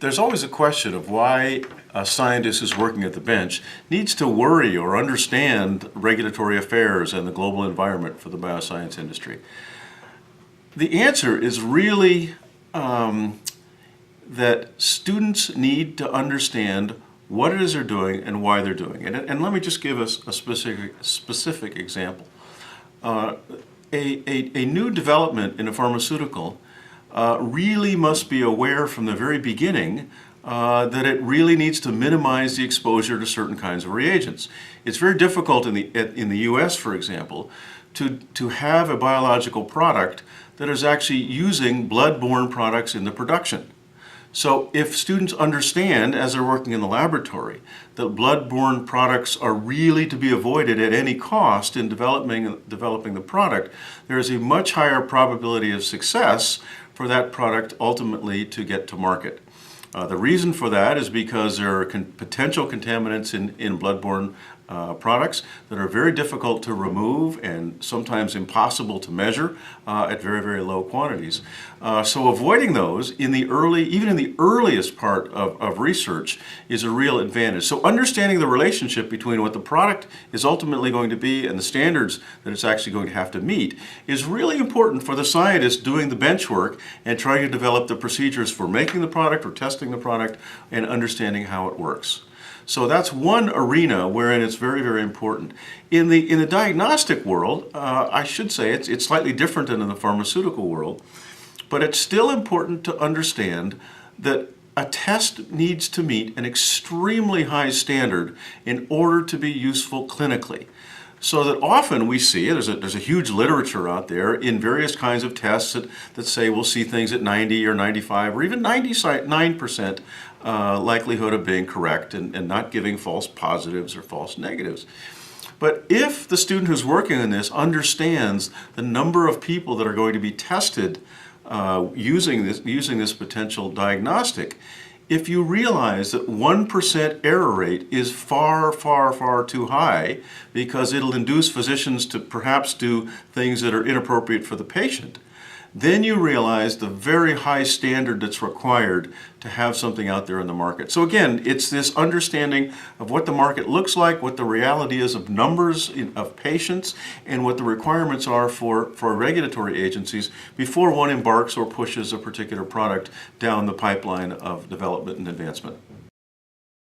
there's always a question of why a scientist who's working at the bench needs to worry or understand regulatory affairs and the global environment for the bioscience industry. The answer is really that students need to understand what it is they're doing and why they're doing it. And let me just give us a specific example. A new development in a pharmaceutical really must be aware from the very beginning that it really needs to minimize the exposure to certain kinds of reagents. It's very difficult in the US, for example, to have a biological product that is actually using blood-borne products in the production. So if students understand, as they're working in the laboratory, that blood-borne products are really to be avoided at any cost in developing the product, there is a much higher probability of success for that product ultimately to get to market. The reason for that is because there are potential contaminants in blood-borne products that are very difficult to remove and sometimes impossible to measure at very, very low quantities. So avoiding those even in the earliest part of research is a real advantage. So understanding the relationship between what the product is ultimately going to be and the standards that it's actually going to have to meet is really important for the scientist doing the bench work and trying to develop the procedures for making the product or testing the product and understanding how it works. So that's one arena wherein it's very, very important. In the diagnostic world, I should say it's slightly different than in the pharmaceutical world, but it's still important to understand that a test needs to meet an extremely high standard in order to be useful clinically. So that often we see, there's a huge literature out there in various kinds of tests that say we'll see things at 90 or 95 or even 99% likelihood of being correct and not giving false positives or false negatives. But if the student who's working on this understands the number of people that are going to be tested using this potential diagnostic, if you realize that 1% error rate is far, far, far too high because it'll induce physicians to perhaps do things that are inappropriate for the patient, then you realize the very high standard that's required to have something out there in the market. So again, it's this understanding of what the market looks like, what the reality is of numbers of patients, and what the requirements are for regulatory agencies before one embarks or pushes a particular product down the pipeline of development and advancement.